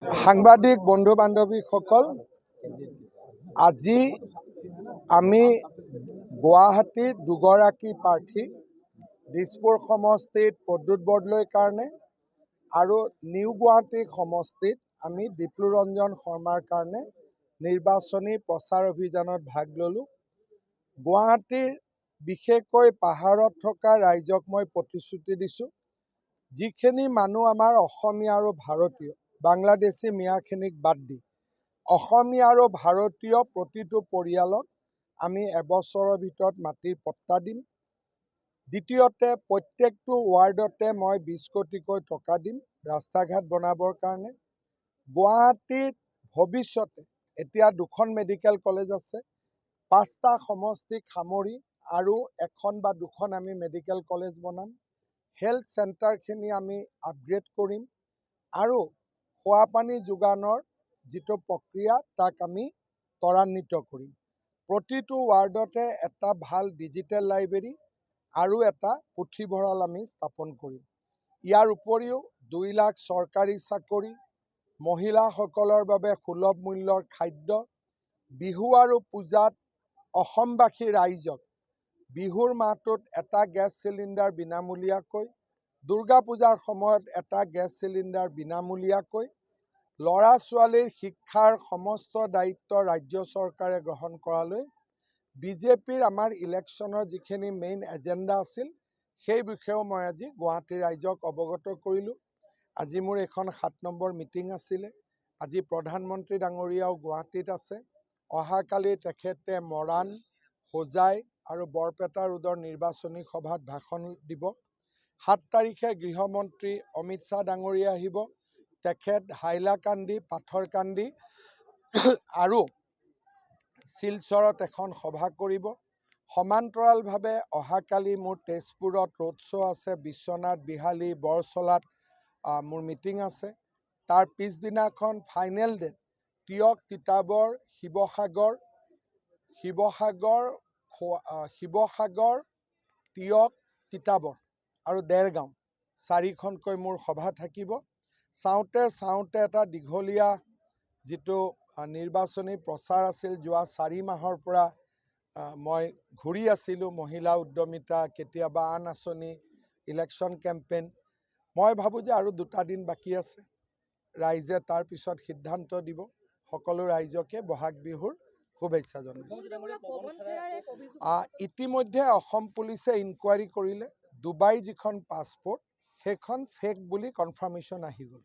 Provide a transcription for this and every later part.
সাংবাদিক বন্ধু বান্ধৱীসকল, আজি আমি গুৱাহাটীৰ দুগৰাকী প্ৰাৰ্থী দিছপুৰ সমষ্টিত প্ৰদ্যুৎ বৰদলৈৰ কাৰণে আৰু নিউ গুৱাহাটী সমষ্টিত আমি ডিপ্লু ৰঞ্জন শৰ্মাৰ কাৰণে নিৰ্বাচনী প্ৰচাৰ অভিযানত ভাগ ল'লোঁ। গুৱাহাটীৰ বিশেষকৈ পাহাৰত থকা ৰাইজক মই প্ৰতিশ্ৰুতি দিছোঁ, যিখিনি মানুহ আমাৰ অসমীয়া আৰু ভাৰতীয়, বাংলাদেশী মিয়াখিনিক বাদ দি অসমীয়া আৰু ভাৰতীয় প্ৰতিটো পৰিয়ালক আমি এবছৰৰ ভিতৰত মাটিৰ পট্টা দিম। দ্বিতীয়তে, প্ৰত্যেকটো ৱাৰ্ডতে মই 20 কোটিকৈ টকা দিম ৰাস্তা ঘাট বনাবৰ কাৰণে। গুৱাহাটীত ভৱিষ্যতে এতিয়া 2খন মেডিকেল কলেজ আছে, 5টা সমষ্টিক সামৰি আৰু 1খন বা 2খন আমি মেডিকেল কলেজ বনাম। হেল্থ চেণ্টাৰখিনি আমি আপগ্ৰেড কৰিম আৰু খোৱা পানী যোগানৰ যিটো প্ৰক্ৰিয়া তাক আমি ত্বৰান্বিত কৰিম। প্ৰতিটো ৱাৰ্ডতে এটা ভাল ডিজিটেল লাইব্ৰেৰী আৰু এটা পুথিভঁৰাল আমি স্থাপন কৰিম। ইয়াৰ উপৰিও 2 লাখ চৰকাৰী চাকৰি, মহিলাসকলৰ বাবে সুলভ মূল্যৰ খাদ্য, বিহু আৰু পূজাত অসমবাসী ৰাইজক বিহুৰ মাহটোত এটা গেছ চিলিণ্ডাৰ বিনামূলীয়াকৈ, দুৰ্গা পূজাৰ সময়ত এটা গেছ চিলিণ্ডাৰ বিনামূলীয়াকৈ, ল'ৰা ছোৱালীৰ শিক্ষাৰ সমস্ত দায়িত্ব ৰাজ্য চৰকাৰে গ্ৰহণ কৰালৈ বিজেপিৰ আমাৰ ইলেকশ্যনৰ যিখিনি মেইন এজেণ্ডা আছিল সেই বিষয়েও মই আজি গুৱাহাটীৰ ৰাইজক অৱগত কৰিলোঁ। আজি মোৰ এখন 7 নম্বৰ মিটিং আছিলে। আজি প্ৰধানমন্ত্ৰী ডাঙৰীয়াও গুৱাহাটীত আছে। অহাকালি তেখেতে মৰাণ, হোজাই আৰু বৰপেটা ৰোডৰ নিৰ্বাচনী সভাত ভাষণ দিব। 7 তাৰিখে গৃহমন্ত্ৰী অমিত শ্বাহ ডাঙৰীয়া আহিব। তেখেত হাইলাকান্দি, পাথৰকান্দি আৰু শিলচৰত এখন সভা কৰিব। সমান্তৰালভাৱে অহাকালি মোৰ তেজপুৰত ৰোড শ্ব' আছে, বিশ্বনাথ, বিহালী, বৰচলাত মোৰ মিটিং আছে। তাৰ পিছদিনাখন ফাইনেল ডেট টিয়ক, তিতাবৰ, শিৱসাগৰ, টিয়ক, তিতাবৰ আৰু দেৰগাঁও 4খনকৈ মোৰ সভা থাকিব। চাওঁতে চাওঁতে এটা দীঘলীয়া যিটো নিৰ্বাচনী প্ৰচাৰ আছিল, যোৱা 4 মাহৰ পৰা মই ঘূৰি আছিলোঁ, মহিলা উদ্যমিতা, কেতিয়াবা আন আঁচনি, ইলেকশ্যন কেম্পেইন। মই ভাবোঁ যে আৰু 2টা দিন বাকী আছে, ৰাইজে তাৰ পিছত সিদ্ধান্ত দিব। সকলো ৰাইজকে বহাগ বিহুৰ শুভেচ্ছা জনাইছোঁ। ইতিমধ্যে অসম পুলিচে ইনকুৱাৰী কৰিলে, ডুবাইৰ যিখন পাছপোৰ্ট সেইখন ফেক বুলি কনফাৰ্মেশ্যন আহি গ'ল।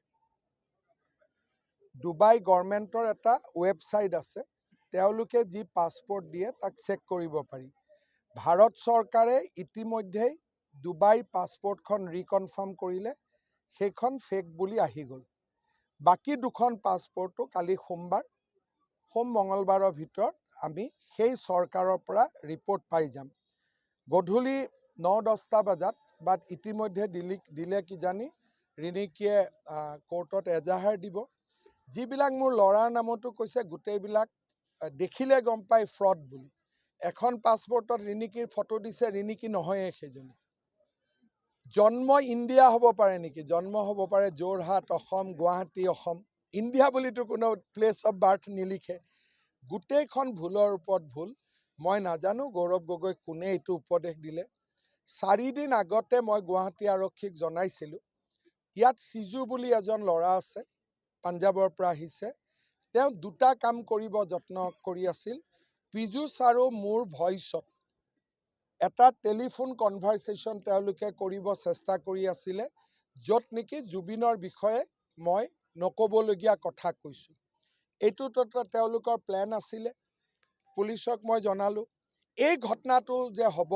ডুবাই গভৰ্ণমেণ্টৰ এটা ৱেবছাইট আছে, তেওঁলোকে যি পাছপোৰ্ট দিয়ে তাক চেক কৰিব পাৰি। ভাৰত চৰকাৰে ইতিমধ্যেই ডুবাইৰ পাছপোৰ্টখন ৰিকনফাৰ্ম কৰিলে, সেইখন ফেক বুলি আহি গ'ল। বাকী 2খন পাছপোৰ্টো কালি সোম-মঙলবাৰৰ ভিতৰত আমি সেই চৰকাৰৰ পৰা ৰিপৰ্ট পাই যাম। গধূলি 9-10টা বজাত বাট ইতিমধ্যে দিলে কিজানি ৰিণিকীয়ে কোৰ্টত এজাহাৰ দিব। যিবিলাক মোৰ ল'ৰাৰ নামতো কৈছে, গোটেইবিলাক দেখিলে গম পাই ফ্ৰড বুলি। এখন পাছপোৰ্টত ৰিণিকীৰ ফটো দিছে, ৰিণিকী নহয়ে সেইজনী। জন্ম ইণ্ডিয়া হ'ব পাৰে নেকি? জন্ম হ'ব পাৰে যোৰহাট, অসম, গুৱাহাটী, অসম। ইণ্ডিয়া বুলিতো কোনো প্লেচ অফ বাৰ্থ নিলিখে। গোটেইখন ভুলৰ ওপৰত ভুল। মই নাজানো গৌৰৱ গগৈক কোনে এইটো উপদেশ দিলে। 4 দিন আগতে মই গুৱাহাটী আৰক্ষীক জনাইছিলোঁ, ইয়াত সিজু বুলি এজন ল'ৰা আছে, পাঞ্জাৱৰ পৰা আহিছে। তেওঁ 2টা কাম কৰিব যত্ন কৰি আছিল। পীযুষ আৰু মোৰ ভইচত এটা টেলিফোন কনভাৰচেশ্যন তেওঁলোকে কৰিব চেষ্টা কৰি আছিলে, য'ত নেকি জুবিনৰ বিষয়ে মই নক'বলগীয়া কথা কৈছোঁ। এইটোত তেওঁলোকৰ প্লেন আছিলে। পুলিচক মই জনালোঁ। এই ঘটনাটো যে হ'ব,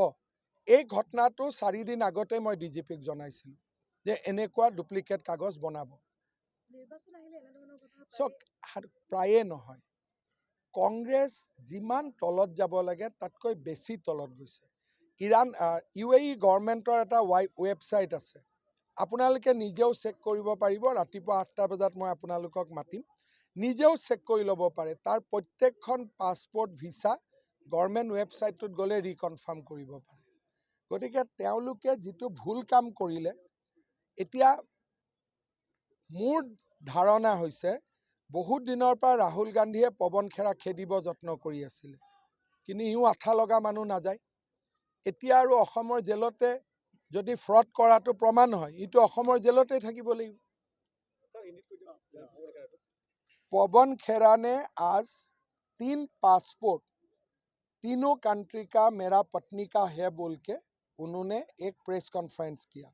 এই ঘটনাটো 4 দিন আগতে মই ডিজিপিক জনাইছিলোঁ যে এনেকুৱা ডুপ্লিকেট কাগজ বনাব। প্ৰায়ে নহয়। কংগ্ৰেছ যিমান তলত যাব লাগে তাতকৈ বেছি তলত গৈছে। UAE গভৰ্ণমেণ্টৰ এটা ৱেবছাইট আছে, আপোনালোকে নিজেও চেক কৰিব পাৰিব। ৰাতিপুৱা 8টা বজাত মই আপোনালোকক মাতিম, নিজেও চেক কৰি ল'ব পাৰে। তাৰ প্ৰত্যেকখন পাছপোৰ্ট, ভিছা গভৰ্ণমেণ্ট ৱেবছাইটটোত গ'লে ৰিকনফাৰ্ম কৰিব পাৰে। গতিকে তেওঁলোকে যিটো ভুল কাম কৰিলে, এতিয়া মোৰ ধাৰণা হৈছে বহুত দিনৰ পৰা ৰাহুল গান্ধীয়ে পৱন খেৰাক খেদিব যত্ন কৰি আছিলে, কিন্তু ইও আঠা লগা মানুহ নাযায়। এতিয়া আৰু অসমৰ জেলতে যদি ফ্ৰড কৰাটো প্ৰমাণ হয়, ইটো অসমৰ জেলতে থাকিব লাগিব। पवन खेरा ने आज 3 पासपोर्ट तीनों कंट्री का मेरा पत्नी का है बोल के उन्होंने एक प्रेस कॉन्फ्रेंस किया।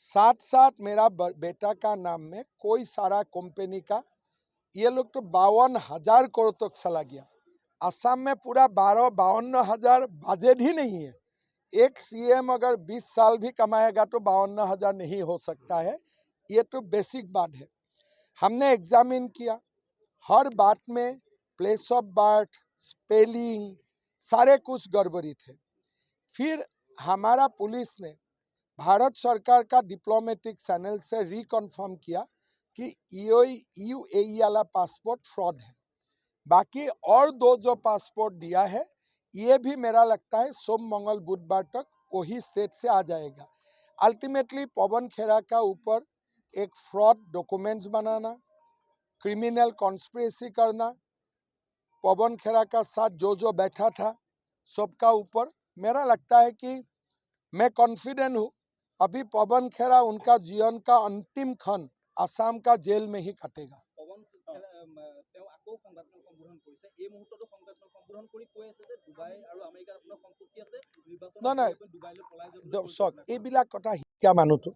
साथ साथ मेरा बेटा का नाम में कोई सारा कंपनी का, ये लोग तो 52,000 करोड़ तक चला गया। असम में पूरा 52,000 बजट ही नहीं है। एक सीएम अगर 20 साल भी कमाएगा तो 52,000 नहीं हो सकता है। ये तो बेसिक बात है। हमने एग्जामिन किया, हर बात में प्लेस ऑफ बर्थ, स्पेलिंग सारे कुछ गड़बड़ी थे। फिर हमारा पुलिस ने भारत सरकार का डिप्लोमेटिक चैनल से रिकन्फर्म किया कि यूएई वाला पासपोर्ट फ्रॉड है। बाकी और 2 जो पासपोर्ट दिया है, ये भी मेरा लगता है सोम मंगल बुधवार तक वही स्टेट से आ जाएगा। अल्टीमेटली पवन खेरा का ऊपर एक फ्रॉड डॉक्यूमेंट्स बनाना, क्रिमिनल कॉन्स्पिरेसी करना, पवन खेरा का साथ जो बैठा था सबका ऊपर मेरा लगता है कि मैं कॉन्फिडेंट हूँ अभी पवन खेरा उनका जीवन का अंतिम क्षण आसाम का जेल में ही काटेगा। এইবিলাক কথা শিকা মানুহটো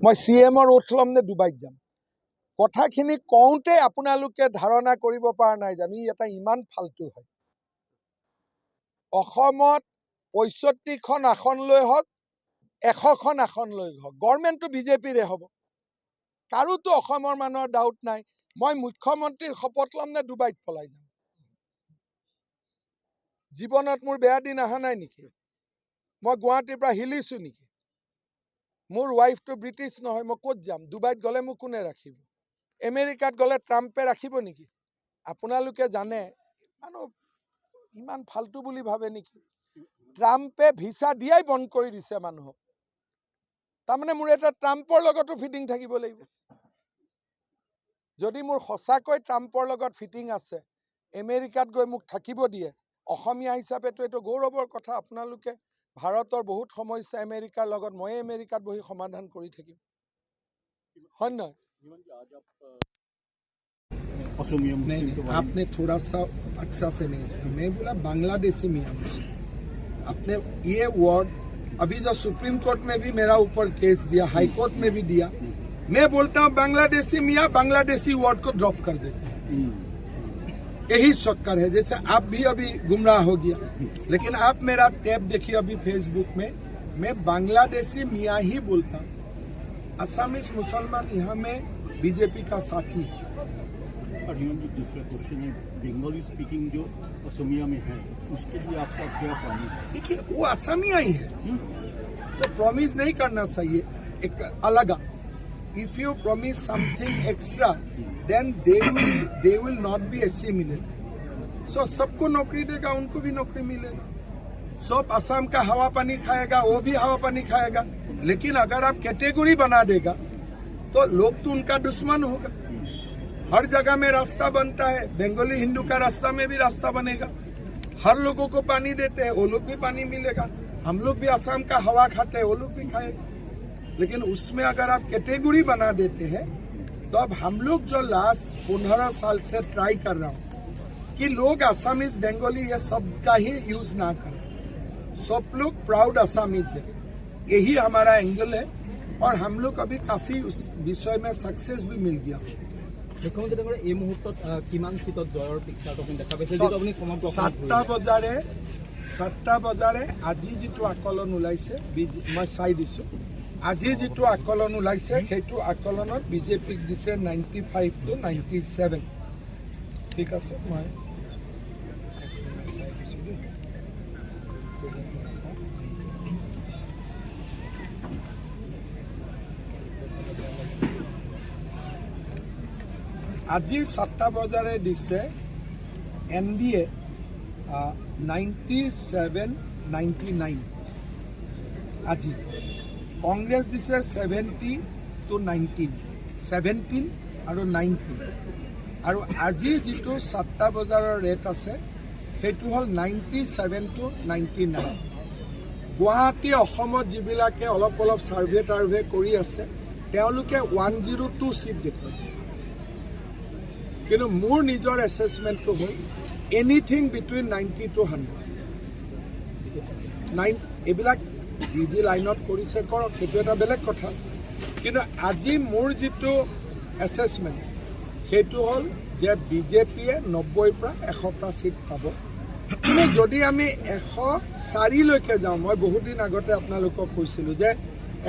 মই CMৰ ওথ ল'ম নে ডুবাইত যাম, কথাখিনি কওঁতে আপোনালোকে ধাৰণা কৰিব পৰা নাই জানি এটা ইমান ফালতু হয়। অসমত 65খন আসন লৈ হওক 100খন আসন লৈ হওক গভৰ্ণমেণ্টটো বিজেপিৰে হ'ব, কাৰোতো অসমৰ মানুহৰ ডাউট নাই। মই মুখ্যমন্ত্ৰীৰ শপত ল'ম নে ডুবাইত পলাই যাম? জীৱনত মোৰ বেয়া দিন অহা নাই নেকি? মই গুৱাহাটীৰ পৰা হিলিছো নেকি? মোৰ ৱাইফটো ব্ৰিটিছ নহয়, মই ক'ত যাম? ডুবাইত গ'লে মোক কোনে ৰাখিব? আমেৰিকাত গ'লে ট্ৰাম্পে ৰাখিব নেকি? আপোনালোকে জানে মানুহ ইমান ফালতু বুলি ভাবে নেকি? ট্ৰাম্পে ভিছা দিয়াই বন্ধ কৰি দিছে মানুহক। তাৰমানে মোৰ এটা ট্ৰাম্পৰ লগতো ফিটিং থাকিব লাগিব। যদি মোৰ সঁচাকৈ ট্ৰাম্পৰ লগত ফিটিং আছে, আমেৰিকাত গৈ মোক থাকিব দিয়ে, অসমীয়া হিচাপেতো এইটো গৌৰৱৰ কথা। আপোনালোকে ভাৰতৰ বহুত সমস্যা আমেৰিকাৰ লগত মই আমেৰিকাত বহি সমাধান কৰি থাকিম, হয় নহয়? आपने थोड़ा सा अच्छा से नहीं सुना, मैं बोला बांग्लादेशी मियाँ। आपने ये वर्ड अभी जो सुप्रीम कोर्ट में भी मेरा ऊपर केस दिया, हाई कोर्ट में भी दिया, मैं बोलता हूँ बांग्लादेशी मियाँ बांग्लादेशी वर्ड को ड्रॉप कर देते हैं। यही चक्कर है, जैसे आप भी अभी गुमराह हो गया। लेकिन आप मेरा टैब देखिए अभी फेसबुक में, मैं बांग्लादेशी मियाँ ही बोलता हूँ। असमीज मुसलमान यहाँ में बीजेपी का साथी है। दूसरा क्वेश्चन है, बंगाली स्पीकिंग जो असमिया में है उसके लिए आपका क्या प्रॉमिस है? देखिए वो असमिया ही है तो प्रॉमिस नहीं करना चाहिए। एक अलग, if you promise something extra then they will not be assimilated. So सबको नौकरी देगा, उनको भी नौकरी मिलेगा। सब असम का हवा पानी खाएगा, वो भी हवा पानी खाएगा। लेकिन अगर आप कैटेगरी बना देगा तो लोग तो उनका दुश्मन होगा। हर जगह में रास्ता बनता है, बंगाली हिंदू का रास्ता में भी रास्ता बनेगा। हर लोगों को पानी देते हैं, वो लोग भी पानी मिलेगा। हम लोग भी असम का हवा खाते हैं, वो लोग भी खाएंगे। लेकिन उसमें अगर आप कैटेगरी बना देते हैं तो अब हम लोग जो लास्ट 15 साल से ट्राई कर रहा हूँ कि लोग असमीज बंगाली ये सब का ही यूज ना करें, सब लोग प्राउड असमीज है, यही हमारा एंगल है। और हम लोग अभी काफी उस विषय में सक्सेस भी मिल गया। মুখ্যমন্ত্ৰী এই মুহূৰ্তত কিমান সিটত জয়ৰ পিকচাৰটো আপুনি দেখা পাইছে? 7টা বজাৰে আজি যিটো আকলন ওলাইছে, মই চাই দিছোঁ, আজি যিটো আকলন ওলাইছে সেইটো আকলনত বিজেপিক দিছে 95 to 97। ঠিক আছে, মই চাই দিছোঁ দেই। আজি 7টা বজাৰে দিছে NDA 97-99। আজি কংগ্ৰেছ দিছে 70 to 19। 17 আৰু 19 আৰু আজি যিটো 7টা বজাৰৰ ৰেট আছে সেইটো হ'ল 97 to 99। গুৱাহাটী অসমত যিবিলাকে অলপ অলপ ছাৰ্ভে টাৰ্ভে কৰি আছে তেওঁলোকে 102 চিট দেখুৱাইছে, কিন্তু মোৰ নিজৰ এছেছমেণ্টটো হ'ল এনিথিং বিটুইন 90 to 100। এইবিলাক যি লাইনত কৰিছে কৰক, সেইটো এটা বেলেগ কথা, কিন্তু আজি মোৰ যিটো এছেছমেণ্ট সেইটো হ'ল যে বিজেপিয়ে 90ৰ পৰা 100টা চিট পাব। কিন্তু যদি আমি 104লৈকে যাওঁ, মই বহুত দিন আগতে আপোনালোকক কৈছিলোঁ যে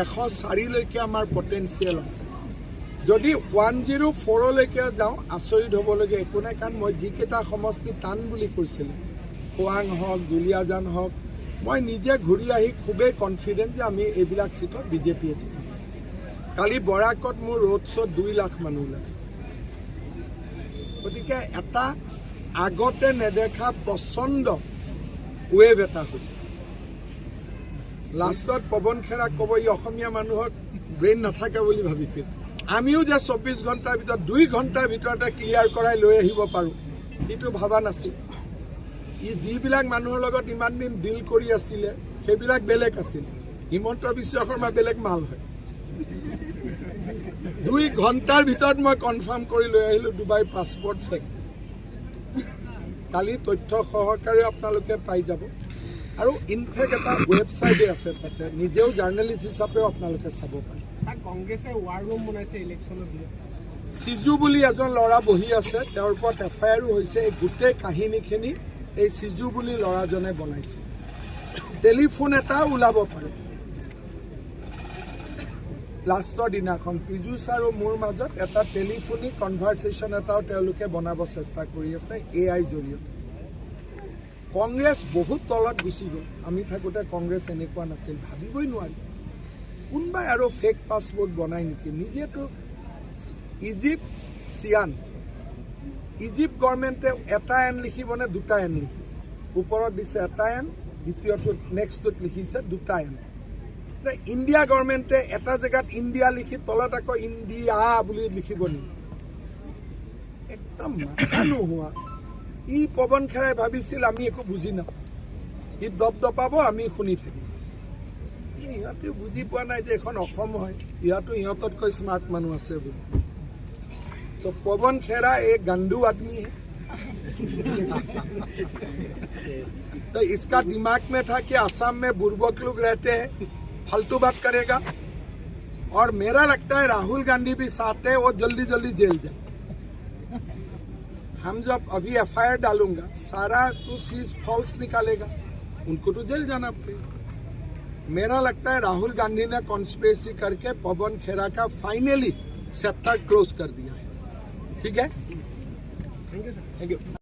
104লৈকে আমাৰ পটেঞ্চিয়েল আছে। যদি 104লৈকে যাওঁ আচৰিত হ'বলগীয়া একো নাই, কাৰণ মই যিকেইটা সমষ্টি টান বুলি কৈছিলোঁ, খোৱাং হওক, দুলীয়াজান হওক, মই নিজে ঘূৰি আহি খুবেই কনফিডেণ্ট যে আমি এইবিলাক চিটত বিজেপিয়ে জিকিম। কালি বৰাকত মোৰ ৰোড শ্ব'ত 2 লাখ মানুহ ওলাইছে। গতিকে এটা আগতে নেদেখা প্ৰচণ্ড ৱেভ এটা হৈছে। লাষ্টত পৱন খেৰাক ক'ব ই অসমীয়া মানুহক ব্ৰেইন নাথাকে বুলি ভাবিছিল। আমিও যে 24 ঘণ্টাৰ ভিতৰত 2 ঘণ্টাৰ ভিতৰতে ক্লিয়াৰ কৰাই লৈ আহিব পাৰোঁ সেইটো ভবা নাছিল। ই যিবিলাক মানুহৰ লগত ইমান দিন ডিল কৰি আছিলে সেইবিলাক বেলেগ আছিল। হিমন্ত বিশ্ব শৰ্মা বেলেগ মাল হয়। 2 ঘণ্টাৰ ভিতৰত মই কনফাৰ্ম কৰি লৈ আহিলোঁ ডুবাই পাছপৰ্ট ফেক। কালি তথ্য সহকাৰে আপোনালোকে পাই যাব, আৰু ইনফেক্ট এটা ৱেবছাইটে আছে, তাতে নিজেও জাৰ্নেলিষ্ট হিচাপেও আপোনালোকে চাব পাৰে। কংগ্ৰেছে ৱাৰ ৰুম বনাইছে ইলেকশ্যনত। সিজু বুলি এজন ল'ৰা বহি আছে, তেওঁৰ ওপৰত FIR হৈছে। এই গোটেই কাহিনীখিনি এই সিজু বুলি ল'ৰাজনে বনাইছে। টেলিফোন এটা ওলাব পাৰে লাষ্টৰ দিনাখন পীযুষ আৰু মোৰ মাজত এটা টেলিফোনিক কনভাৰচেশ্যন এটাও তেওঁলোকে বনাব চেষ্টা কৰি আছে AI জৰিয়তে। কংগ্ৰেছ বহুত তলত গুচি গ'ল। আমি থাকোঁতে কংগ্ৰেছ এনেকুৱা নাছিল, ভাবিবই নোৱাৰি। কোনোবাই আৰু ফেক পাছপৰ্ট বনাই নেকি? নিজেতো ইজিপ্ত চিয়ান, ইজিপ্ত গভৰ্ণমেণ্টে এটা এন লিখিবনে 2টা এন লিখিব? ওপৰত দিছে এটা এন, দ্বিতীয়টোত নেক্সটটোত লিখিছে 2টা এন। ইণ্ডিয়া গভৰ্ণমেণ্টে এটা জেগাত ইণ্ডিয়া লিখি তলত আকৌ ইণ্ডিয়া বুলি লিখিব নেকি? একদম মাথা নোহোৱা। ই পৱন খেৰাই ভাবিছিল আমি একো বুজি নাপাওঁ, ই দপদপাব, আমি শুনি থাকিম। ইহঁতেও বুজি পোৱা নাই যে এখন অসম হয়, ইয়াতো ইহঁততকৈ স্মাৰ্ট মানুহ আছে বুলি। তো পৱন খেৰা এক গণ্ডু আদমি है, तो इसका दिमाग में था कि असम में बुर्बक लोग रहते हैं, फालतू बात करेगा। और मेरा लगता है राहुल गांधी भी साथ है, वो जल्दी जल्दी जेल जाए। हम जब अभी FIR डालूंगा, सारा तो चीज फॉल्स निकालेगा, उनको तो जेल जाना पड़ेगा। मेरा लगता है राहुल गांधी ने कॉन्स्पिरेसी करके पवन खेरा का फाइनली चैप्टर क्लोज कर दिया है। ठीक है, थैंक यू।